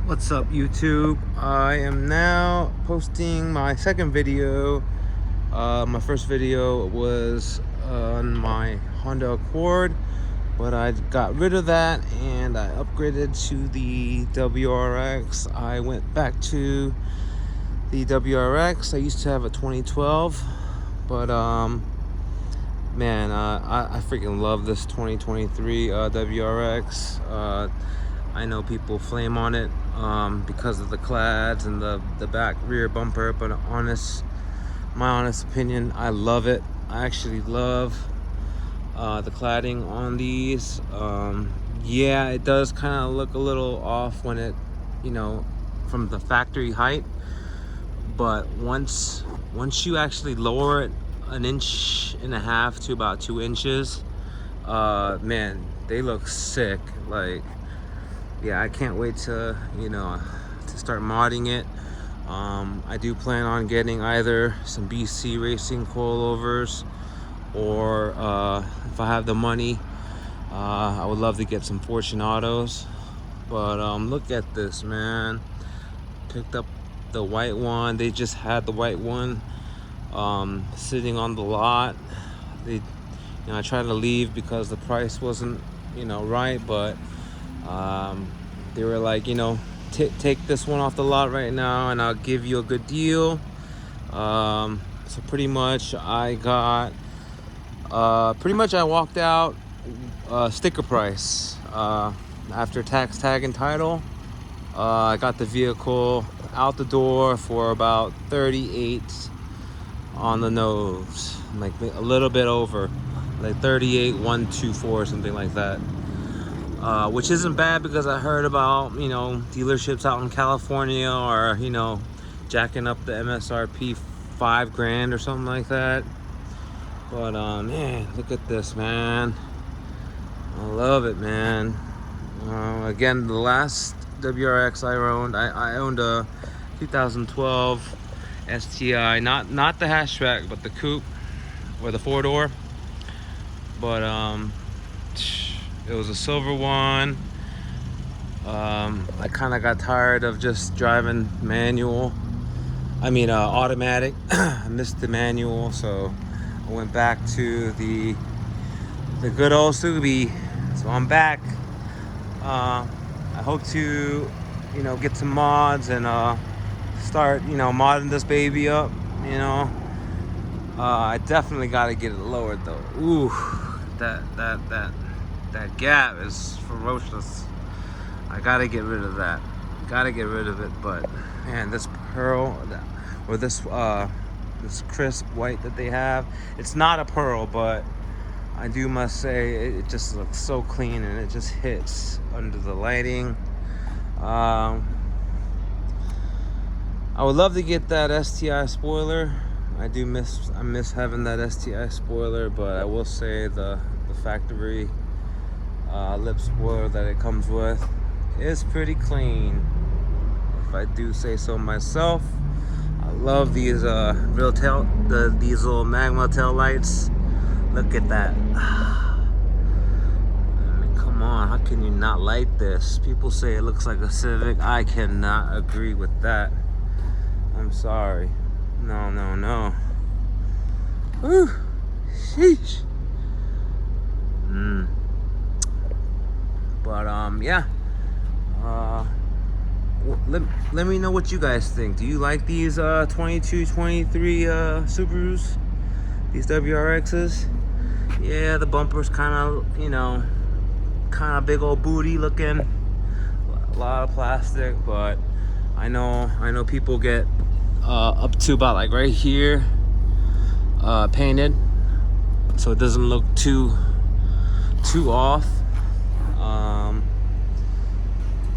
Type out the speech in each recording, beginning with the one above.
What's up, YouTube? I am now posting my second video. My first video was on my Honda Accord, but I got rid of that and I upgraded to the WRX. I went back to the WRX. I used to have a 2012, but man, I freaking love this 2023 WRX. I know people flame on it because of the clads and the back rear bumper, but my honest opinion, I love it. I actually love the cladding on these. Yeah, it does kind of look a little off when it, from the factory height, but once you actually lower it an inch and a half to about 2 inches, man, they look sick. Like, yeah, I can't wait to start modding it. I do plan on getting either some BC Racing coilovers, or if I have the money, I would love to get some Fortunatos. But look at this, man. Picked up the white one. They just had the white one sitting on the lot. I tried to leave because the price wasn't right, but they were like, take this one off the lot right now and I'll give you a good deal. So pretty much I walked out sticker price after tax, tag, and title. I got the vehicle out the door for about 38 on the nose, like a little bit over, like 38,124 or something like that. Which isn't bad, because I heard about dealerships out in California are jacking up the MSRP $5,000 or something like that. But man, look at this, man. I love it, man. Again, the last WRX I owned a 2012 STI, not the hatchback, but the coupe or the 4-door. But it was a silver one. I kind of got tired of just driving automatic. I missed the manual, so I went back to the good old Subi. So I'm back. I hope to get some mods and start modding this baby up. I definitely got to get it lowered though. Ooh, that gap is ferocious. I gotta get rid of that. Gotta get rid of it. But man, this pearl, or this crisp white that they have, it's not a pearl, but I must say it just looks so clean and it just hits under the lighting. I would love to get that STI spoiler. I miss having that STI spoiler, but I will say the factory lip spoiler that it comes with is pretty clean, if I do say so myself. I love these these little magma tail lights. Look at that. I mean, come on, how can you not like this? People say it looks like a Civic. I cannot agree with that. I'm sorry. No. Whew. Sheesh. But yeah. Let me know what you guys think. Do you like these 22, 23 Subarus? These WRXs? Yeah, the bumper's kind of big old booty looking. A lot of plastic, but I know people get up to about like right here painted, so it doesn't look too off.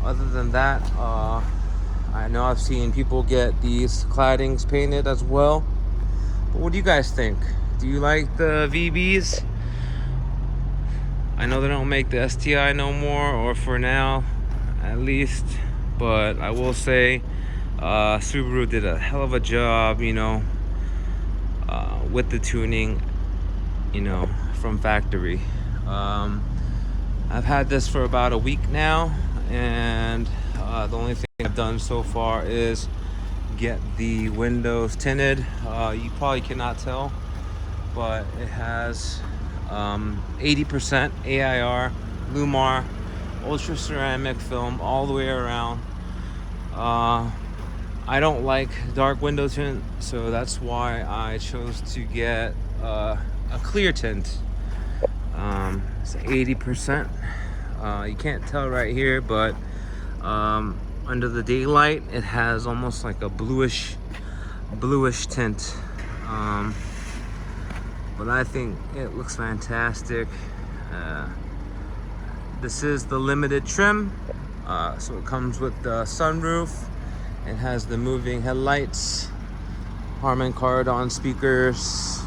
Other than that, I know I've seen people get these claddings painted as well. But what do you guys think? Do you like the VBs? I know they don't make the STI no more, or for now at least, but I will say Subaru did a hell of a job, with the tuning, from factory. I've had this for about a week now, and The only thing I've done so far is get the windows tinted. You probably cannot tell, but it has 80% AIR, Lumar, ultra ceramic film all the way around. I don't like dark window tint, so that's why I chose to get a clear tint. It's 80%. You can't tell right here, but under the daylight, it has almost like a bluish tint. But I think it looks fantastic. This is the limited trim, so it comes with the sunroof. It has the moving headlights, Harman Kardon speakers.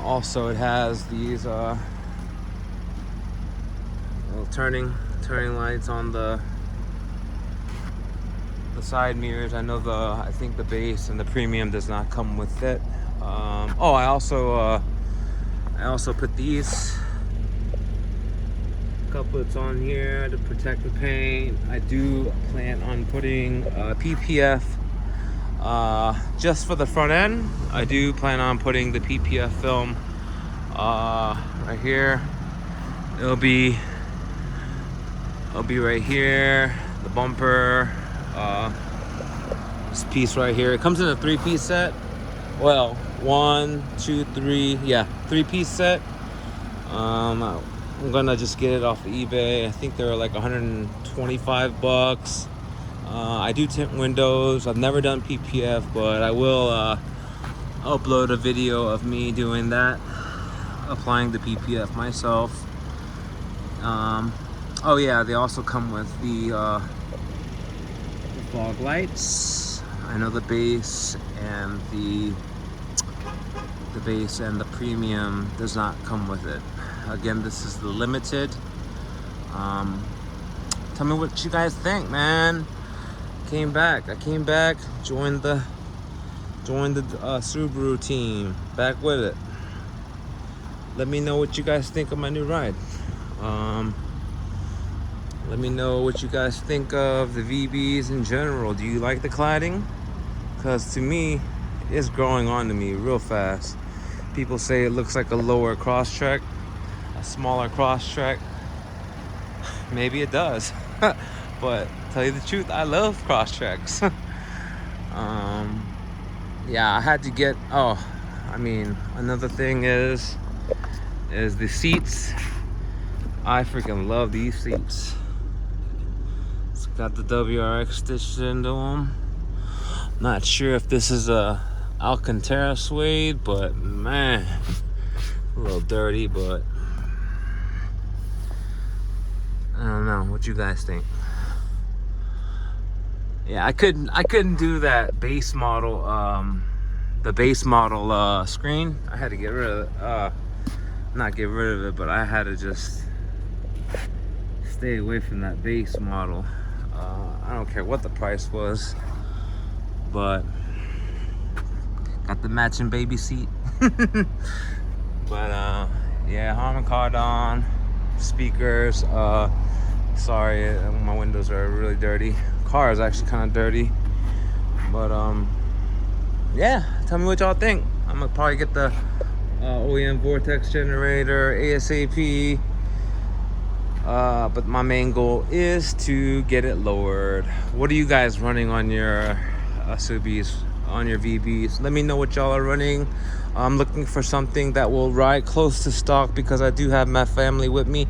Also, it has these little turning lights on the side mirrors. I know I think the base and the premium does not come with it. Oh, I also put these couplets on here to protect the paint. I do plan on putting PPF just for the front end. I do plan on putting the PPF film right here. It'll be right here, the bumper, this piece right here. It comes in a 3-piece set. Well, 1, 2, 3, yeah, 3-piece set. I'm gonna just get it off of eBay. I think they're like 125 bucks. I do tint windows. I've never done PPF, but I will upload a video of me doing that, applying the PPF myself. Oh yeah, they also come with the fog lights. I know the base and the premium does not come with it. Again, this is the limited. Tell me what you guys think, man. I came back, joined the Subaru team, back with it. Let me know what you guys think of my new ride. Let me know what you guys think of the VBs in general. Do you like the cladding? Because to me, it's growing on to me real fast. People say it looks like a lower cross-track, a smaller cross-track. Maybe it does. But tell you the truth, I love cross-tracks. Yeah, I had to get, another thing is the seats. I freaking love these seats. It's got the WRX stitched into them. Not sure if this is a Alcantara suede, but man, a little dirty, but I don't know what you guys think. Yeah, I couldn't do that base model, the base model screen. I had to get rid of it. Not get rid of it, but I had to just stay away from that base model. I don't care what the price was, but got the matching baby seat. But yeah, Harman Kardon speakers. Sorry, my windows are really dirty. Car is actually kind of dirty, but yeah, tell me what y'all think. I'm gonna probably get the OEM vortex generator ASAP, but my main goal is to get it lowered. What are you guys running on your Subis, on your VBs? Let me know what y'all are running. I'm looking for something that will ride close to stock because I do have my family with me.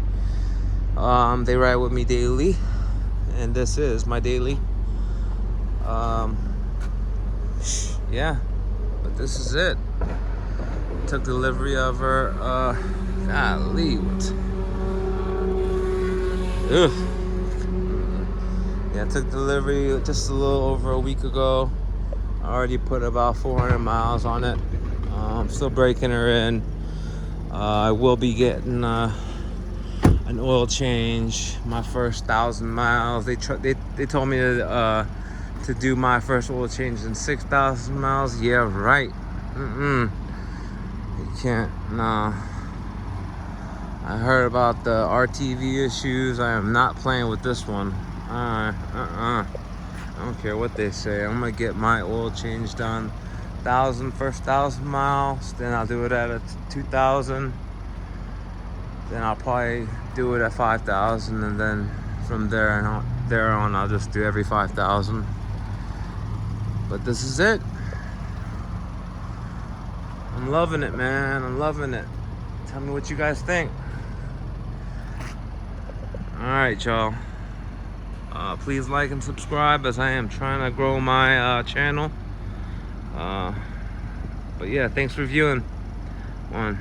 They ride with me daily, and this is my daily. Yeah, but this is it. Took delivery of her. Golly, what? Ugh. Yeah, I took delivery just a little over a week ago. I already put about 400 miles on it. I'm still breaking her in. I will be getting an oil change my first 1,000 miles. They told me to do my first oil change in 6,000 miles. Yeah, right. You can't. Nah. I heard about the RTV issues. I am not playing with this one. I don't care what they say. I'm gonna get my oil change done. First 1,000 miles. Then I'll do it at a 2,000. Then I'll probably do it at 5,000, and then from there on, I'll just do every 5,000. But this is it. I'm loving it, man. I'm loving it. Tell me what you guys think. All right, y'all. Please like and subscribe, as I am trying to grow my channel. But yeah, thanks for viewing. One.